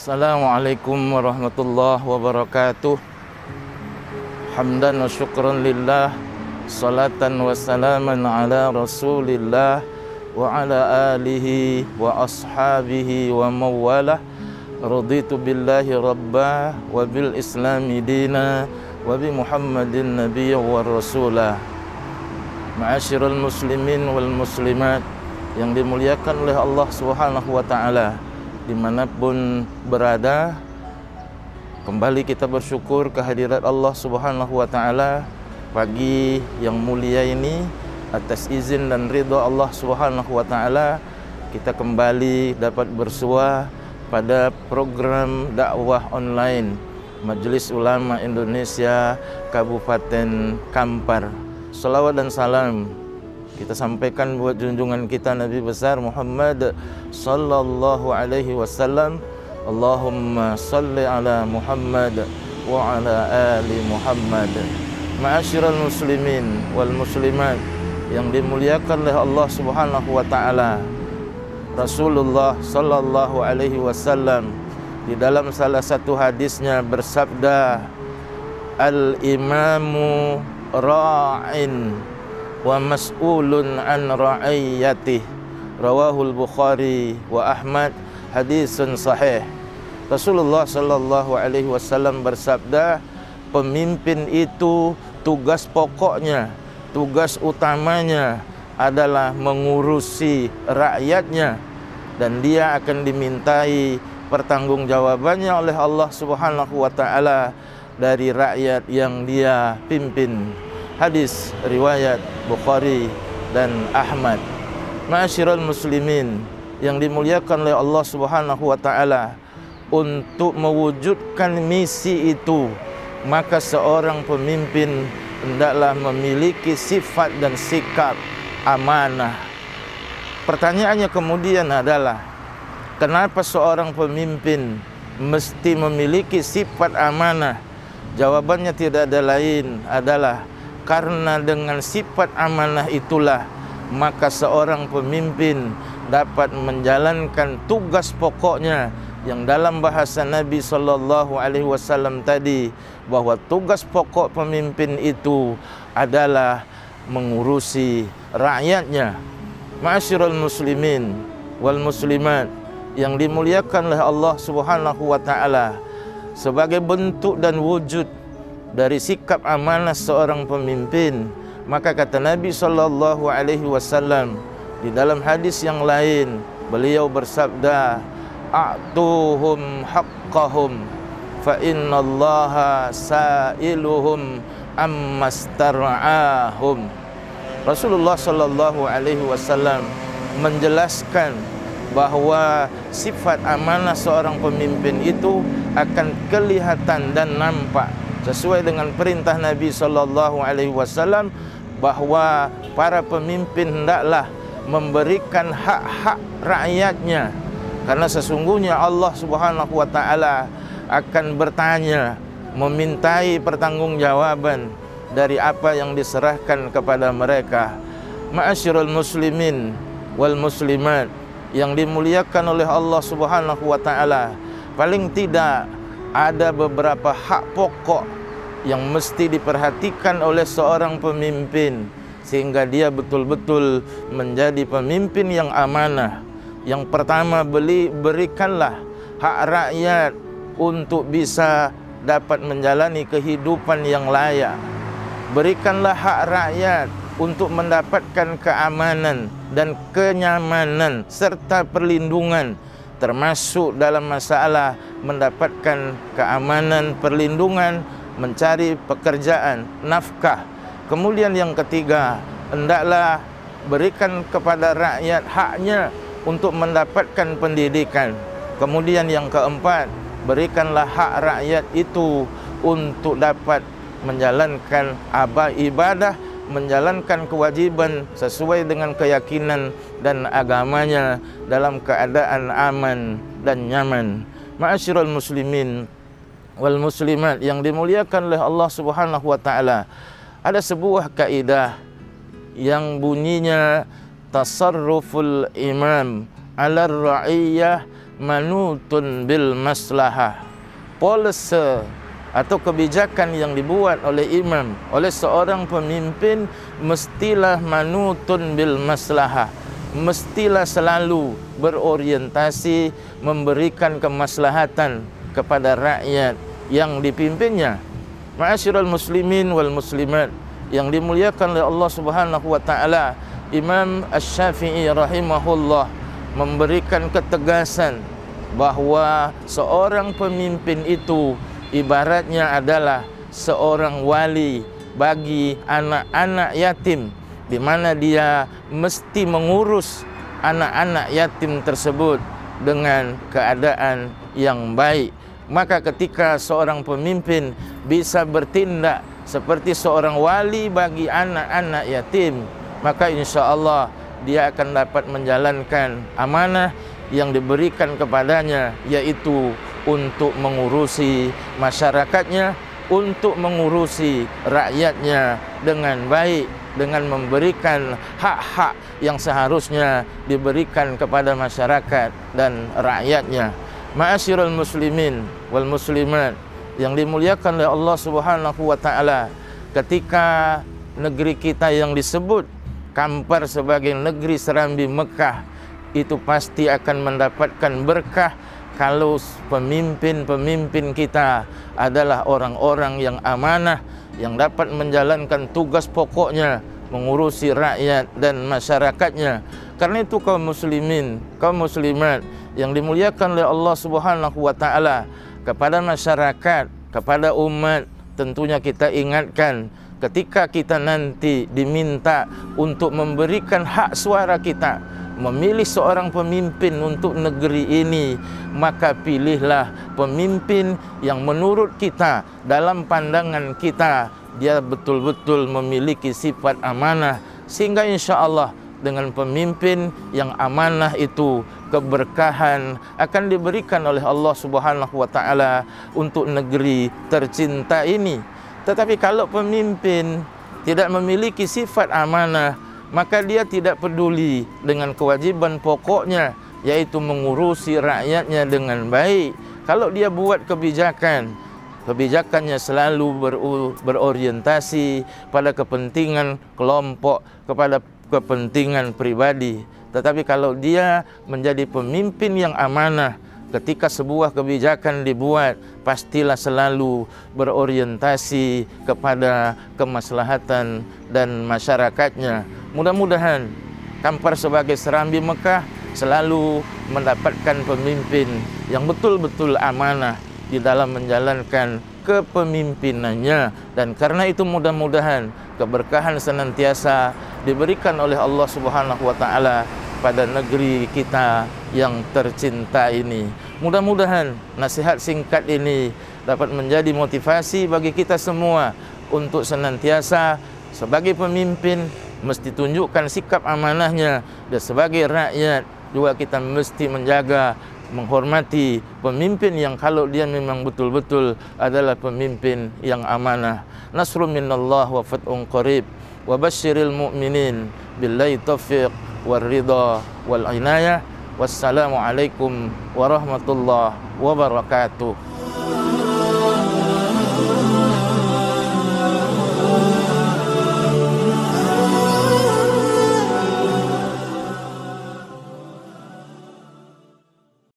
Assalamualaikum warahmatullahi wabarakatuh. Hamdan wa syukran lillah, salatan wa salaman ala rasulillah wa ala alihi wa ashabihi wa mawalah. Raditu billahi rabba wa bil islami dina wa bi muhammadin nabiyya wa rasulah. Ma'asyiral muslimin wal muslimat yang dimuliakan oleh Allah Subhanahu wa ta'ala, dimanapun berada, kembali kita bersyukur kehadirat Allah Subhanahu wa ta'ala pagi yang mulia ini. Atas izin dan ridha Allah Subhanahu wa ta'ala, kita kembali dapat bersua pada program dakwah online Majelis Ulama Indonesia Kabupaten Kampar. Salawat dan salam kita sampaikan buat junjungan kita Nabi besar Muhammad sallallahu alaihi wasallam. Allahumma salli ala Muhammad wa ala ali Muhammad. Ma'asyiral muslimin wal muslimat yang dimuliakan oleh Allah Subhanahu wa taala. Rasulullah sallallahu alaihi wasallam di dalam salah satu hadisnya bersabda, al-imamu ra'in wa mas'ulun an ra'iyatih. Rawahul Bukhari wa Ahmad, hadisun sahih. Rasulullah sallallahu alaihi wasallam bersabda, pemimpin itu tugas pokoknya, tugas utamanya adalah mengurusi rakyatnya, dan dia akan dimintai pertanggungjawabannya oleh Allah Subhanahu wa taala dari rakyat yang dia pimpin. Hadis riwayat Bukhari dan Ahmad. Ma'asyiral muslimin yang dimuliakan oleh Allah Subhanahu wa taala, untuk mewujudkan misi itu, maka seorang pemimpin hendaklah memiliki sifat dan sikap amanah. Pertanyaannya kemudian adalah, kenapa seorang pemimpin mesti memiliki sifat amanah? Jawabannya tidak ada lain adalah karena dengan sifat amanah itulah maka seorang pemimpin dapat menjalankan tugas pokoknya, yang dalam bahasa Nabi sallallahu alaihi wasallam tadi, bahwa tugas pokok pemimpin itu adalah mengurusi rakyatnya. Ma'asyiral muslimin wal muslimat yang dimuliakan oleh Allah Subhanahu wa taala, sebagai bentuk dan wujud dari sikap amanah seorang pemimpin, maka kata Nabi sallallahu alaihi wasallam di dalam hadis yang lain, beliau bersabda, a'tuhum haqqahum fa innallaha sa'iluhum ammastar'ahum. Rasulullah sallallahu alaihi wasallam menjelaskan bahwa sifat amanah seorang pemimpin itu akan kelihatan dan nampak sesuai dengan perintah Nabi sallallahu alaihi wasallam, bahwa para pemimpin hendaklah memberikan hak-hak rakyatnya, karena sesungguhnya Allah Subhanahu wa taala akan bertanya, memintai pertanggungjawaban dari apa yang diserahkan kepada mereka. Ma'asyiral muslimin wal muslimat yang dimuliakan oleh Allah Subhanahu wa taala, paling tidak ada beberapa hak pokok yang mesti diperhatikan oleh seorang pemimpin sehingga dia betul-betul menjadi pemimpin yang amanah. Yang pertama, berikanlah hak rakyat untuk bisa dapat menjalani kehidupan yang layak. Berikanlah hak rakyat untuk mendapatkan keamanan dan kenyamanan serta perlindungan, termasuk dalam masalah mendapatkan keamanan, perlindungan, mencari pekerjaan, nafkah. Kemudian yang ketiga, hendaklah berikan kepada rakyat haknya untuk mendapatkan pendidikan. Kemudian yang keempat, berikanlah hak rakyat itu untuk dapat menjalankan ibadah, menjalankan kewajiban sesuai dengan keyakinan dan agamanya dalam keadaan aman dan nyaman. Ma'asyiral muslimin wal muslimat yang dimuliakan oleh Allah Subhanahu wa taala, ada sebuah kaidah yang bunyinya tasarruful imam 'ala ar-ra'iyyah manutun bil maslahah. Polisi atau kebijakan yang dibuat oleh imam, oleh seorang pemimpin, mestilah manutun bil maslahah, mestilah selalu berorientasi memberikan kemaslahatan kepada rakyat yang dipimpinnya. Ma'asyiral muslimin wal muslimat yang dimuliakan oleh Allah Subhanahu wa taala, Imam Asy-Syafi'i rahimahullah memberikan ketegasan bahawa seorang pemimpin itu ibaratnya adalah seorang wali bagi anak-anak yatim, di mana dia mesti mengurus anak-anak yatim tersebut dengan keadaan yang baik. Maka ketika seorang pemimpin bisa bertindak seperti seorang wali bagi anak-anak yatim, maka insya-Allah dia akan dapat menjalankan amanah yang diberikan kepadanya, yaitu untuk mengurusi masyarakatnya, untuk mengurusi rakyatnya dengan baik, dengan memberikan hak-hak yang seharusnya diberikan kepada masyarakat dan rakyatnya. Ma'asyiral muslimin wal muslimat yang dimuliakan oleh Allah Subhanahu wa taala, ketika negeri kita yang disebut Kampar sebagai negeri serambi Mekah itu pasti akan mendapatkan berkah kalau pemimpin-pemimpin kita adalah orang-orang yang amanah, yang dapat menjalankan tugas pokoknya mengurusi rakyat dan masyarakatnya. Karena itu kaum muslimin, kaum muslimat yang dimuliakan oleh Allah Subhanahu wa taala, kepada masyarakat, kepada umat, tentunya kita ingatkan ketika kita nanti diminta untuk memberikan hak suara kita, memilih seorang pemimpin untuk negeri ini, maka pilihlah pemimpin yang menurut kita, dalam pandangan kita, dia betul-betul memiliki sifat amanah, sehingga insya Allah dengan pemimpin yang amanah itu keberkahan akan diberikan oleh Allah Subhanahu wa taala untuk negeri tercinta ini. Tetapi kalau pemimpin tidak memiliki sifat amanah, maka dia tidak peduli dengan kewajiban pokoknya, yaitu mengurusi rakyatnya dengan baik. Kalau dia buat kebijakan, kebijakannya selalu berorientasi pada kepentingan kelompok, kepada kepentingan pribadi. Tetapi kalau dia menjadi pemimpin yang amanah, ketika sebuah kebijakan dibuat, pastilah selalu berorientasi kepada kemaslahatan dan masyarakatnya. Mudah-mudahan Kampar sebagai serambi Mekah selalu mendapatkan pemimpin yang betul-betul amanah di dalam menjalankan kepemimpinannya. Dan karena itu mudah-mudahan keberkahan senantiasa diberikan oleh Allah Subhanahu wa taala pada negeri kita yang tercinta ini. Mudah-mudahan nasihat singkat ini dapat menjadi motivasi bagi kita semua untuk senantiasa sebagai pemimpin mesti tunjukkan sikap amanahnya, dan sebagai rakyat juga kita mesti menjaga, menghormati pemimpin yang kalau dia memang betul-betul adalah pemimpin yang amanah. Nasrun minallah wa fathun qarib wa basyiril mu'minin billahi taufiq wal ridha wal inayah. Wassalamu alaikum warahmatullahi wabarakatuh.